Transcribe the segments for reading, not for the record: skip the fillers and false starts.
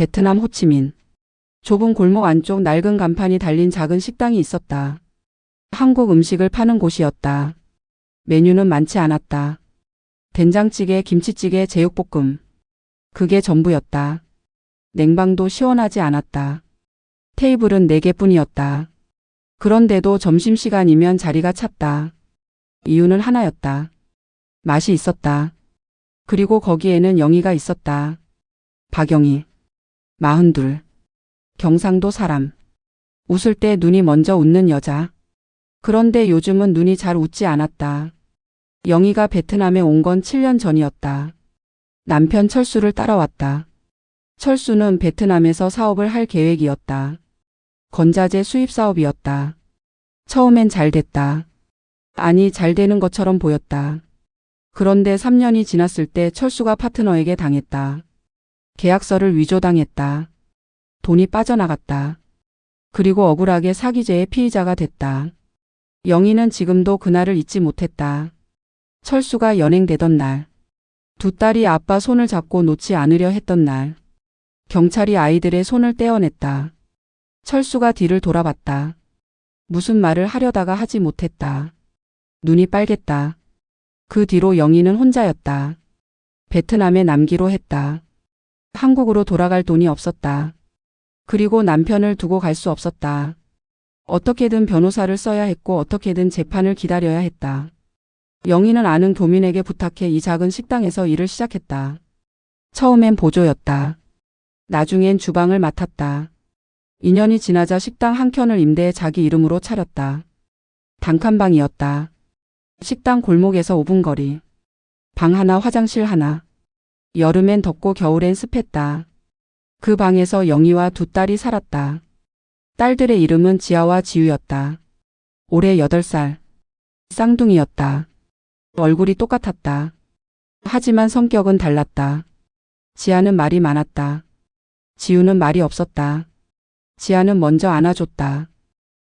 베트남 호치민. 좁은 골목 안쪽 낡은 간판이 달린 작은 식당이 있었다. 한국 음식을 파는 곳이었다. 메뉴는 많지 않았다. 된장찌개, 김치찌개, 제육볶음. 그게 전부였다. 냉방도 시원하지 않았다. 테이블은 4개뿐이었다. 그런데도 점심시간이면 자리가 찼다. 이유는 하나였다. 맛이 있었다. 그리고 거기에는 영희가 있었다. 박영희. 42. 경상도 사람. 웃을 때 눈이 먼저 웃는 여자. 그런데 요즘은 눈이 잘 웃지 않았다. 영희가 베트남에 온 건 7년 전이었다. 남편 철수를 따라왔다. 철수는 베트남에서 사업을 할 계획이었다. 건자재 수입 사업이었다. 처음엔 잘 됐다. 아니, 잘 되는 것처럼 보였다. 그런데 3년이 지났을 때 철수가 파트너에게 당했다. 계약서를 위조당했다. 돈이 빠져나갔다. 그리고 억울하게 사기죄의 피의자가 됐다. 영희는 지금도 그날을 잊지 못했다. 철수가 연행되던 날. 두 딸이 아빠 손을 잡고 놓지 않으려 했던 날. 경찰이 아이들의 손을 떼어냈다. 철수가 뒤를 돌아봤다. 무슨 말을 하려다가 하지 못했다. 눈이 빨갰다. 그 뒤로 영희는 혼자였다. 베트남에 남기로 했다. 한국으로 돌아갈 돈이 없었다. 그리고 남편을 두고 갈 수 없었다. 어떻게든 변호사를 써야 했고 어떻게든 재판을 기다려야 했다. 영희는 아는 교민에게 부탁해 이 작은 식당에서 일을 시작했다. 처음엔 보조였다. 나중엔 주방을 맡았다. 2년이 지나자 식당 한 켠을 임대해 자기 이름으로 차렸다. 단칸방이었다. 식당 골목에서 5분 거리. 방 하나, 화장실 하나. 여름엔 덥고 겨울엔 습했다. 그 방에서 영희와 두 딸이 살았다. 딸들의 이름은 지아와 지우였다. 올해 8살. 쌍둥이였다. 얼굴이 똑같았다. 하지만 성격은 달랐다. 지아는 말이 많았다. 지우는 말이 없었다. 지아는 먼저 안아줬다.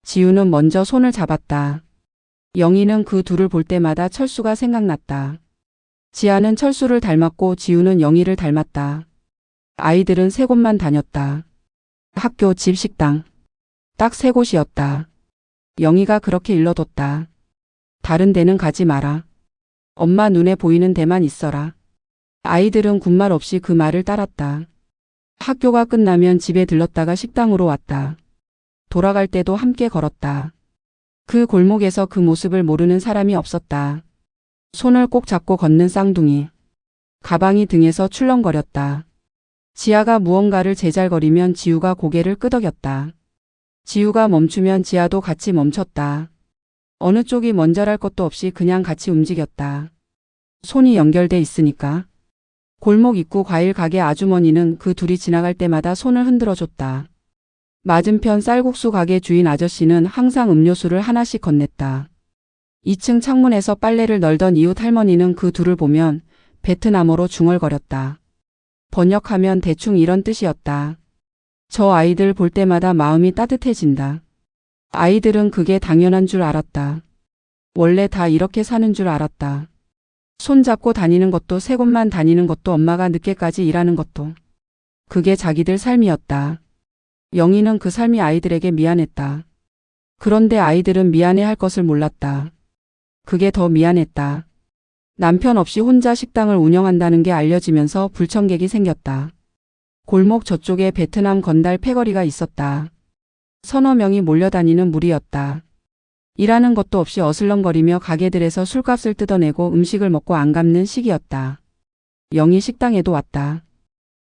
지우는 먼저 손을 잡았다. 영희는 그 둘을 볼 때마다 철수가 생각났다. 지아는 철수를 닮았고 지우는 영희를 닮았다. 아이들은 3곳만 다녔다. 학교, 집, 식당. 딱 3곳이었다. 영희가 그렇게 일러뒀다. 다른 데는 가지 마라. 엄마 눈에 보이는 데만 있어라. 아이들은 군말 없이 그 말을 따랐다. 학교가 끝나면 집에 들렀다가 식당으로 왔다. 돌아갈 때도 함께 걸었다. 그 골목에서 그 모습을 모르는 사람이 없었다. 손을 꼭 잡고 걷는 쌍둥이. 가방이 등에서 출렁거렸다. 지아가 무언가를 제잘거리면 지우가 고개를 끄덕였다. 지우가 멈추면 지아도 같이 멈췄다. 어느 쪽이 먼저랄 것도 없이 그냥 같이 움직였다. 손이 연결돼 있으니까. 골목 입구 과일 가게 아주머니는 그 둘이 지나갈 때마다 손을 흔들어줬다. 맞은편 쌀국수 가게 주인 아저씨는 항상 음료수를 하나씩 건넸다. 2층 창문에서 빨래를 널던 이웃 할머니는 그 둘을 보면 베트남어로 중얼거렸다. 번역하면 대충 이런 뜻이었다. 저 아이들 볼 때마다 마음이 따뜻해진다. 아이들은 그게 당연한 줄 알았다. 원래 다 이렇게 사는 줄 알았다. 손잡고 다니는 것도 3곳만 다니는 것도 엄마가 늦게까지 일하는 것도. 그게 자기들 삶이었다. 영희는 그 삶이 아이들에게 미안했다. 그런데 아이들은 미안해할 것을 몰랐다. 그게 더 미안했다. 남편 없이 혼자 식당을 운영한다는 게 알려지면서 불청객이 생겼다. 골목 저쪽에 베트남 건달 패거리가 있었다. 서너 명이 몰려다니는 무리였다. 일하는 것도 없이 어슬렁거리며 가게들에서 술값을 뜯어내고 음식을 먹고 안 갚는 시기였다. 영희 식당에도 왔다.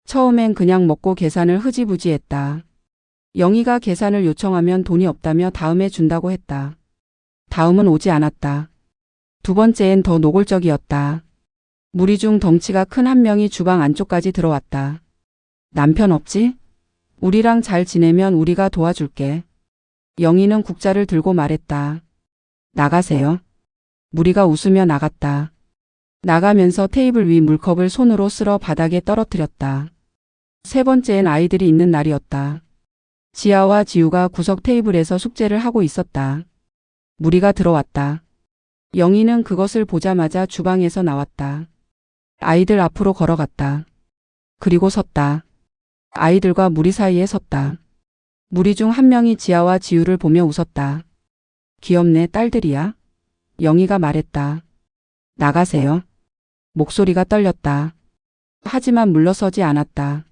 처음엔 그냥 먹고 계산을 흐지부지 했다. 영희가 계산을 요청하면 돈이 없다며 다음에 준다고 했다. 다음은 오지 않았다. 두 번째엔 더 노골적이었다. 무리 중 덩치가 큰 한 명이 주방 안쪽까지 들어왔다. 남편 없지? 우리랑 잘 지내면 우리가 도와줄게. 영희는 국자를 들고 말했다. 나가세요. 무리가 웃으며 나갔다. 나가면서 테이블 위 물컵을 손으로 쓸어 바닥에 떨어뜨렸다. 3번째엔 아이들이 있는 날이었다. 지아와 지우가 구석 테이블에서 숙제를 하고 있었다. 무리가 들어왔다. 영희는 그것을 보자마자 주방에서 나왔다. 아이들 앞으로 걸어갔다. 그리고 섰다. 아이들과 무리 사이에 섰다. 무리 중 한 명이 지아와 지우를 보며 웃었다. 귀엽네, 딸들이야. 영희가 말했다. 나가세요. 목소리가 떨렸다. 하지만 물러서지 않았다.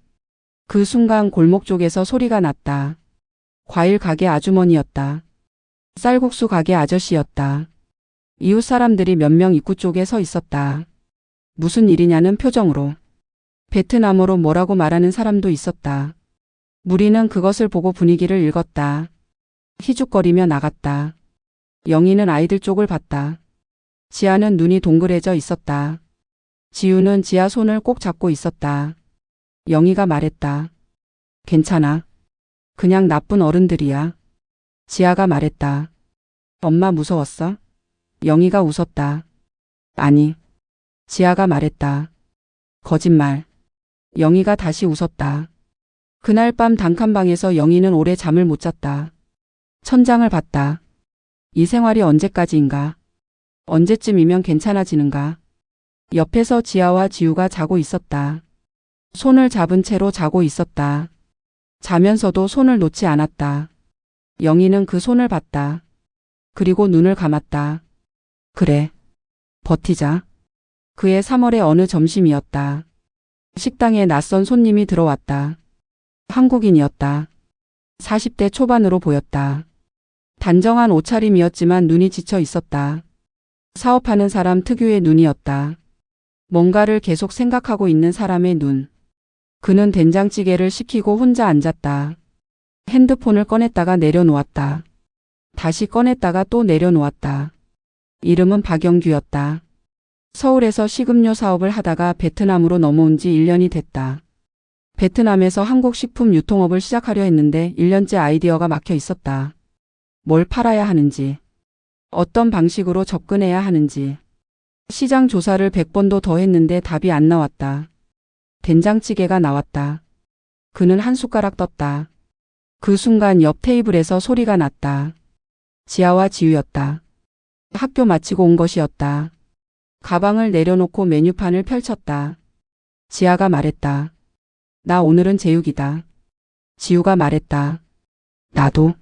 그 순간 골목 쪽에서 소리가 났다. 과일 가게 아주머니였다. 쌀국수 가게 아저씨였다. 이웃 사람들이 몇 명 입구 쪽에 서 있었다. 무슨 일이냐는 표정으로. 베트남어로 뭐라고 말하는 사람도 있었다. 무리는 그것을 보고 분위기를 읽었다. 희죽거리며 나갔다. 영희는 아이들 쪽을 봤다. 지아는 눈이 동그래져 있었다. 지우는 지아 손을 꼭 잡고 있었다. 영희가 말했다. 괜찮아. 그냥 나쁜 어른들이야. 지아가 말했다. 엄마 무서웠어? 영희가 웃었다. 아니. 지아가 말했다. 거짓말. 영희가 다시 웃었다. 그날 밤 단칸방에서 영희는 오래 잠을 못 잤다. 천장을 봤다. 이 생활이 언제까지인가? 언제쯤이면 괜찮아지는가? 옆에서 지아와 지우가 자고 있었다. 손을 잡은 채로 자고 있었다. 자면서도 손을 놓지 않았다. 영희는 그 손을 봤다. 그리고 눈을 감았다. 그래. 버티자. 그해 3월의 어느 점심이었다. 식당에 낯선 손님이 들어왔다. 한국인이었다. 40대 초반으로 보였다. 단정한 옷차림이었지만 눈이 지쳐 있었다. 사업하는 사람 특유의 눈이었다. 뭔가를 계속 생각하고 있는 사람의 눈. 그는 된장찌개를 시키고 혼자 앉았다. 핸드폰을 꺼냈다가 내려놓았다. 다시 꺼냈다가 또 내려놓았다. 이름은 박영규였다. 서울에서 식음료 사업을 하다가 베트남으로 넘어온 지 1년이 됐다. 베트남에서 한국 식품 유통업을 시작하려 했는데 1년째 아이디어가 막혀 있었다. 뭘 팔아야 하는지, 어떤 방식으로 접근해야 하는지. 시장 조사를 100번도 더 했는데 답이 안 나왔다. 된장찌개가 나왔다. 그는 한 숟가락 떴다. 그 순간 옆 테이블에서 소리가 났다. 지아와 지우였다. 학교 마치고 온 것이었다. 가방을 내려놓고 메뉴판을 펼쳤다. 지아가 말했다. 나 오늘은 제육이다. 지우가 말했다. 나도.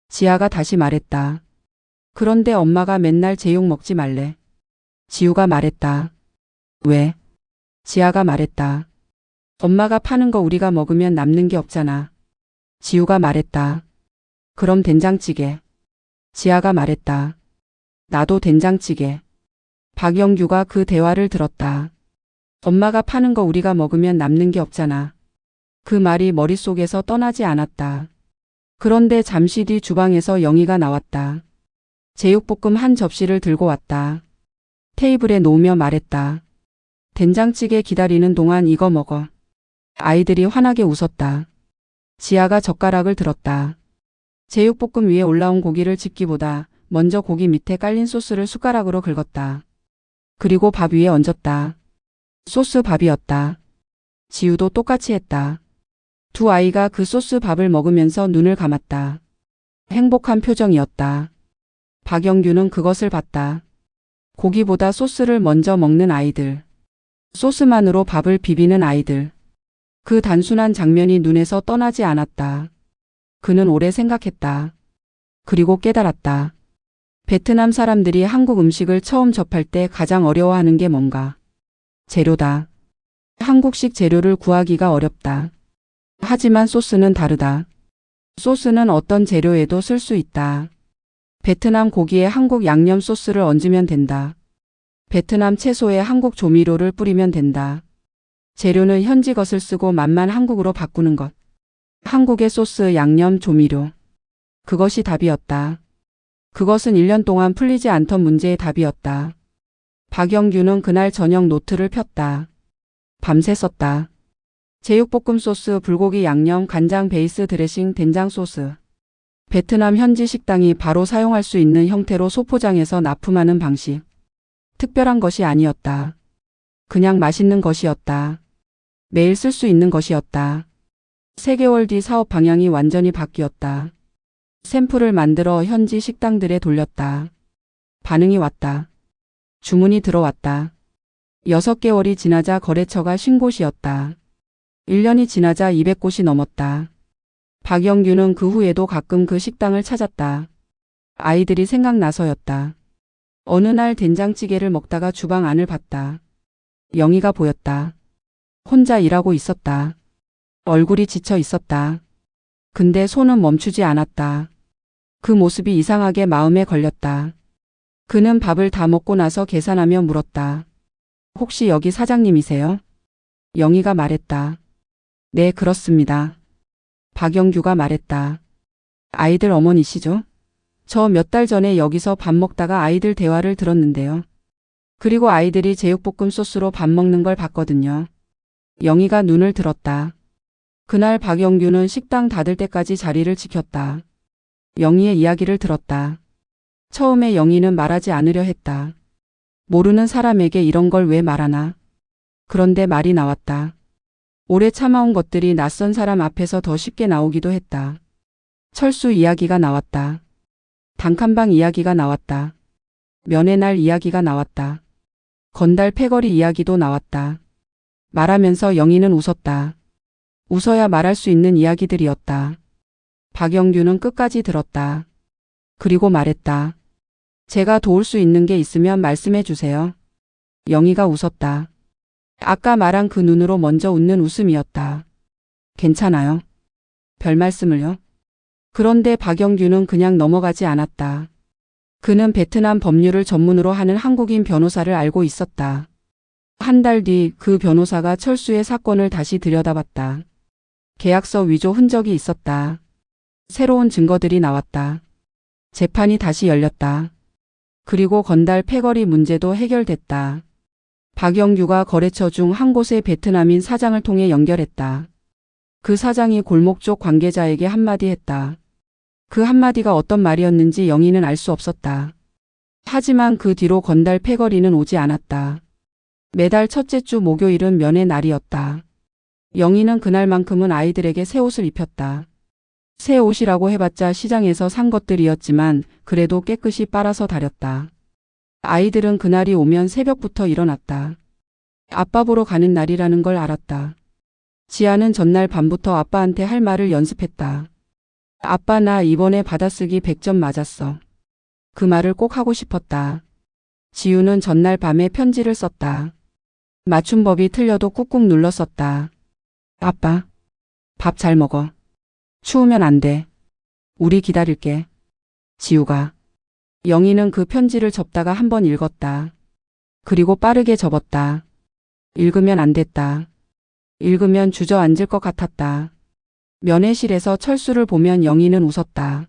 지아가 다시 말했다. 그런데 엄마가 맨날 제육 먹지 말래. 지우가 말했다. 왜? 지아가 말했다. 엄마가 파는 거 우리가 먹으면 남는 게 없잖아. 지우가 말했다. 그럼 된장찌개. 지아가 말했다. 나도 된장찌개. 박영규가 그 대화를 들었다. 엄마가 파는 거 우리가 먹으면 남는 게 없잖아. 그 말이 머릿속에서 떠나지 않았다. 그런데 잠시 뒤 주방에서 영희가 나왔다. 제육볶음 한 접시를 들고 왔다. 테이블에 놓으며 말했다. 된장찌개 기다리는 동안 이거 먹어. 아이들이 환하게 웃었다. 지아가 젓가락을 들었다. 제육볶음 위에 올라온 고기를 집기보다 먼저 고기 밑에 깔린 소스를 숟가락으로 긁었다. 그리고 밥 위에 얹었다. 소스 밥이었다. 지우도 똑같이 했다. 두 아이가 그 소스 밥을 먹으면서 눈을 감았다. 행복한 표정이었다. 박영규는 그것을 봤다. 고기보다 소스를 먼저 먹는 아이들. 소스만으로 밥을 비비는 아이들. 그 단순한 장면이 눈에서 떠나지 않았다. 그는 오래 생각했다. 그리고 깨달았다. 베트남 사람들이 한국 음식을 처음 접할 때 가장 어려워하는 게 뭔가. 재료다. 한국식 재료를 구하기가 어렵다. 하지만 소스는 다르다. 소스는 어떤 재료에도 쓸 수 있다. 베트남 고기에 한국 양념 소스를 얹으면 된다. 베트남 채소에 한국 조미료를 뿌리면 된다. 재료는 현지 것을 쓰고 맛만 한국으로 바꾸는 것. 한국의 소스, 양념, 조미료. 그것이 답이었다. 그것은 1년 동안 풀리지 않던 문제의 답이었다. 박영규는 그날 저녁 노트를 폈다. 밤새 썼다. 제육볶음 소스, 불고기 양념, 간장 베이스 드레싱, 된장 소스. 베트남 현지 식당이 바로 사용할 수 있는 형태로 소포장해서 납품하는 방식. 특별한 것이 아니었다. 그냥 맛있는 것이었다. 매일 쓸 수 있는 것이었다. 3개월 뒤 사업 방향이 완전히 바뀌었다. 샘플을 만들어 현지 식당들에 돌렸다. 반응이 왔다. 주문이 들어왔다. 6개월이 지나자 거래처가 쉰 곳이었다. 1년이 지나자 200곳이 넘었다. 박영규는 그 후에도 가끔 그 식당을 찾았다. 아이들이 생각나서였다. 어느 날 된장찌개를 먹다가 주방 안을 봤다. 영희가 보였다. 혼자 일하고 있었다. 얼굴이 지쳐 있었다. 근데 손은 멈추지 않았다. 그 모습이 이상하게 마음에 걸렸다. 그는 밥을 다 먹고 나서 계산하며 물었다. 혹시 여기 사장님이세요? 영희가 말했다. 네, 그렇습니다. 박영규가 말했다. 아이들 어머니시죠? 저 몇 달 전에 여기서 밥 먹다가 아이들 대화를 들었는데요. 그리고 아이들이 제육볶음 소스로 밥 먹는 걸 봤거든요. 영희가 눈을 들었다. 그날 박영규는 식당 닫을 때까지 자리를 지켰다. 영희의 이야기를 들었다. 처음에 영희는 말하지 않으려 했다. 모르는 사람에게 이런 걸 왜 말하나. 그런데 말이 나왔다. 오래 참아온 것들이 낯선 사람 앞에서 더 쉽게 나오기도 했다. 철수 이야기가 나왔다. 단칸방 이야기가 나왔다. 면회 날 이야기가 나왔다. 건달 패거리 이야기도 나왔다. 말하면서 영희는 웃었다. 웃어야 말할 수 있는 이야기들이었다. 박영규는 끝까지 들었다. 그리고 말했다. 제가 도울 수 있는 게 있으면 말씀해 주세요. 영희가 웃었다. 아까 말한 그 눈으로 먼저 웃는 웃음이었다. 괜찮아요. 별 말씀을요. 그런데 박영규는 그냥 넘어가지 않았다. 그는 베트남 법률을 전문으로 하는 한국인 변호사를 알고 있었다. 한 달 뒤 그 변호사가 철수의 사건을 다시 들여다봤다. 계약서 위조 흔적이 있었다. 새로운 증거들이 나왔다. 재판이 다시 열렸다. 그리고 건달 패거리 문제도 해결됐다. 박영규가 거래처 중 한 곳의 베트남인 사장을 통해 연결했다. 그 사장이 골목 쪽 관계자에게 한마디 했다. 그 한마디가 어떤 말이었는지 영희는 알 수 없었다. 하지만 그 뒤로 건달 패거리는 오지 않았다. 매달 첫째 주 목요일은 면회 날이었다. 영희는 그날만큼은 아이들에게 새 옷을 입혔다. 새 옷이라고 해봤자 시장에서 산 것들이었지만 그래도 깨끗이 빨아서 다렸다. 아이들은 그날이 오면 새벽부터 일어났다. 아빠 보러 가는 날이라는 걸 알았다. 지아는 전날 밤부터 아빠한테 할 말을 연습했다. 아빠, 나 이번에 받아쓰기 100점 맞았어. 그 말을 꼭 하고 싶었다. 지우는 전날 밤에 편지를 썼다. 맞춤법이 틀려도 꾹꾹 눌러 썼다. 아빠, 밥 잘 먹어. 추우면 안 돼. 우리 기다릴게. 지우가. 영희는 그 편지를 접다가 한번 읽었다. 그리고 빠르게 접었다. 읽으면 안 됐다. 읽으면 주저앉을 것 같았다. 면회실에서 철수를 보면 영희는 웃었다.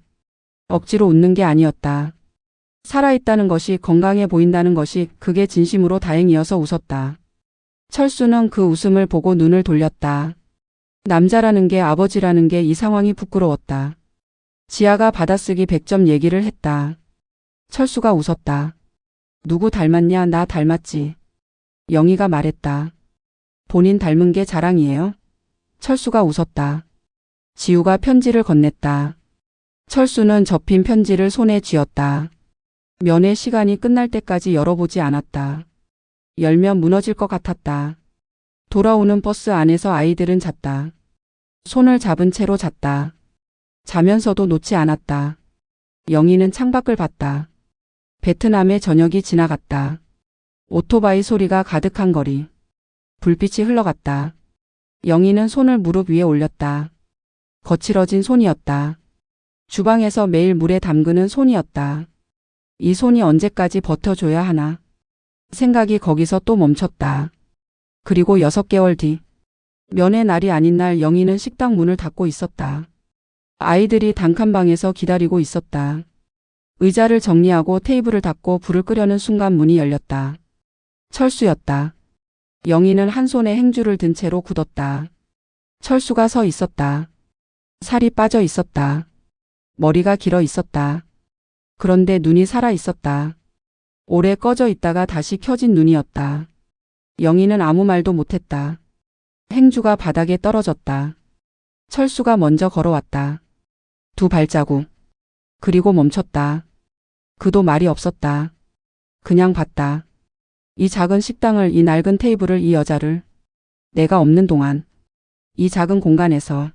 억지로 웃는 게 아니었다. 살아있다는 것이, 건강해 보인다는 것이, 그게 진심으로 다행이어서 웃었다. 철수는 그 웃음을 보고 눈을 돌렸다. 남자라는 게, 아버지라는 게 이 상황이 부끄러웠다. 지아가 받아쓰기 100점 얘기를 했다. 철수가 웃었다. 누구 닮았냐? 나 닮았지. 영희가 말했다. 본인 닮은 게 자랑이에요? 철수가 웃었다. 지우가 편지를 건넸다. 철수는 접힌 편지를 손에 쥐었다. 면회 시간이 끝날 때까지 열어보지 않았다. 열면 무너질 것 같았다. 돌아오는 버스 안에서 아이들은 잤다. 손을 잡은 채로 잤다. 자면서도 놓지 않았다. 영희는 창밖을 봤다. 베트남의 저녁이 지나갔다. 오토바이 소리가 가득한 거리. 불빛이 흘러갔다. 영희는 손을 무릎 위에 올렸다. 거칠어진 손이었다. 주방에서 매일 물에 담그는 손이었다. 이 손이 언제까지 버텨줘야 하나. 생각이 거기서 또 멈췄다. 그리고 6개월 뒤. 면회 날이 아닌 날 영희는 식당 문을 닫고 있었다. 아이들이 단칸방에서 기다리고 있었다. 의자를 정리하고 테이블을 닫고 불을 끄려는 순간 문이 열렸다. 철수였다. 영희는 한 손에 행주를 든 채로 굳었다. 철수가 서 있었다. 살이 빠져 있었다. 머리가 길어 있었다. 그런데 눈이 살아 있었다. 오래 꺼져 있다가 다시 켜진 눈이었다. 영희는 아무 말도 못했다. 행주가 바닥에 떨어졌다. 철수가 먼저 걸어왔다. 2 발자국. 그리고 멈췄다. 그도 말이 없었다. 그냥 봤다. 이 작은 식당을, 이 낡은 테이블을, 이 여자를. 내가 없는 동안. 이 작은 공간에서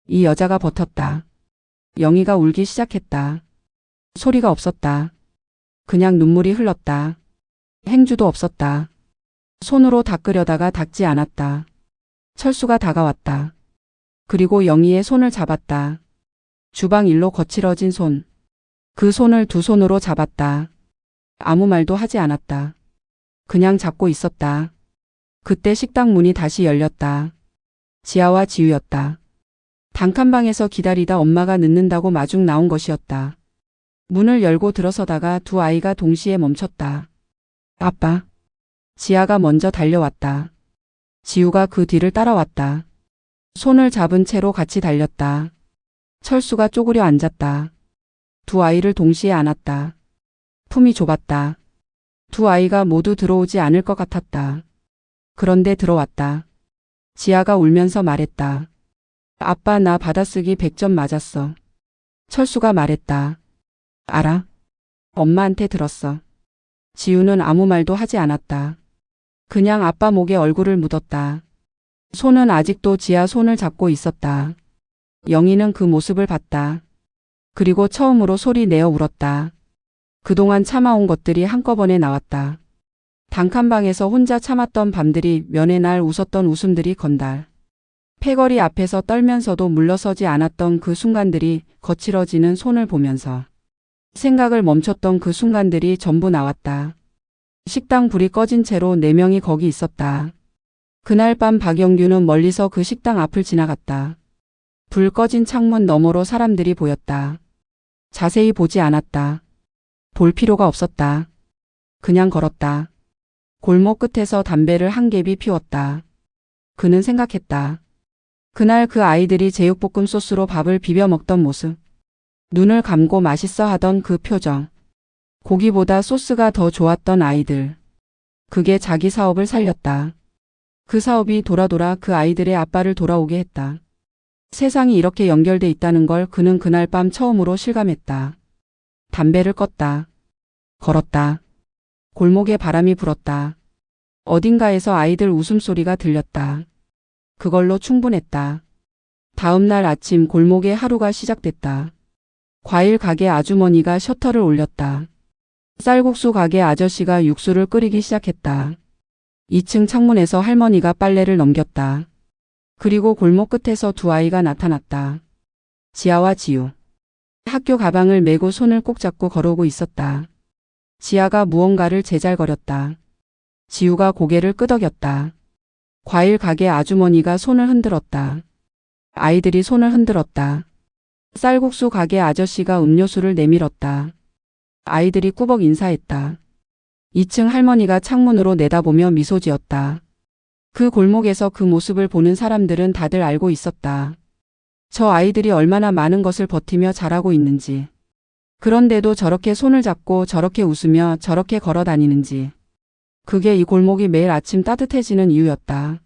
이 여자가 버텼다. 영희가 울기 시작했다. 소리가 없었다. 그냥 눈물이 흘렀다. 행주도 없었다. 손으로 닦으려다가 닦지 않았다. 철수가 다가왔다. 그리고 영희의 손을 잡았다. 주방 일로 거칠어진 손. 그 손을 두 손으로 잡았다. 아무 말도 하지 않았다. 그냥 잡고 있었다. 그때 식당 문이 다시 열렸다. 지아와 지우였다. 단칸방에서 기다리다 엄마가 늦는다고 마중 나온 것이었다. 문을 열고 들어서다가 두 아이가 동시에 멈췄다. 아빠. 지아가 먼저 달려왔다. 지우가 그 뒤를 따라왔다. 손을 잡은 채로 같이 달렸다. 철수가 쪼그려 앉았다. 두 아이를 동시에 안았다. 품이 좁았다. 두 아이가 모두 들어오지 않을 것 같았다. 그런데 들어왔다. 지아가 울면서 말했다. 아빠 나 받아쓰기 100점 맞았어. 철수가 말했다. 알아? 엄마한테 들었어. 지우는 아무 말도 하지 않았다. 그냥 아빠 목에 얼굴을 묻었다. 손은 아직도 지아 손을 잡고 있었다. 영희는 그 모습을 봤다. 그리고 처음으로 소리 내어 울었다. 그동안 참아온 것들이 한꺼번에 나왔다. 단칸방에서 혼자 참았던 밤들이 면의 날 웃었던 웃음들이 건달. 패거리 앞에서 떨면서도 물러서지 않았던 그 순간들이 거칠어지는 손을 보면서 생각을 멈췄던 그 순간들이 전부 나왔다. 식당 불이 꺼진 채로 4명이 거기 있었다. 그날 밤 박영규는 멀리서 그 식당 앞을 지나갔다. 불 꺼진 창문 너머로 사람들이 보였다. 자세히 보지 않았다. 볼 필요가 없었다. 그냥 걸었다. 골목 끝에서 담배를 한 갭이 피웠다. 그는 생각했다. 그날 그 아이들이 제육볶음 소스로 밥을 비벼 먹던 모습. 눈을 감고 맛있어 하던 그 표정. 고기보다 소스가 더 좋았던 아이들. 그게 자기 사업을 살렸다. 그 사업이 돌아 그 아이들의 아빠를 돌아오게 했다. 세상이 이렇게 연결돼 있다는 걸 그는 그날 밤 처음으로 실감했다. 담배를 껐다. 걸었다. 골목에 바람이 불었다. 어딘가에서 아이들 웃음소리가 들렸다. 그걸로 충분했다. 다음 날 아침 골목에 하루가 시작됐다. 과일 가게 아주머니가 셔터를 올렸다. 쌀국수 가게 아저씨가 육수를 끓이기 시작했다. 2층 창문에서 할머니가 빨래를 넘겼다. 그리고 골목 끝에서 두 아이가 나타났다. 지아와 지우. 학교 가방을 메고 손을 꼭 잡고 걸어오고 있었다. 지아가 무언가를 제잘거렸다. 지우가 고개를 끄덕였다. 과일 가게 아주머니가 손을 흔들었다. 아이들이 손을 흔들었다. 쌀국수 가게 아저씨가 음료수를 내밀었다. 아이들이 꾸벅 인사했다. 2층 할머니가 창문으로 내다보며 미소 지었다. 그 골목에서 그 모습을 보는 사람들은 다들 알고 있었다. 저 아이들이 얼마나 많은 것을 버티며 자라고 있는지. 그런데도 저렇게 손을 잡고 저렇게 웃으며 저렇게 걸어 다니는지. 그게 이 골목이 매일 아침 따뜻해지는 이유였다.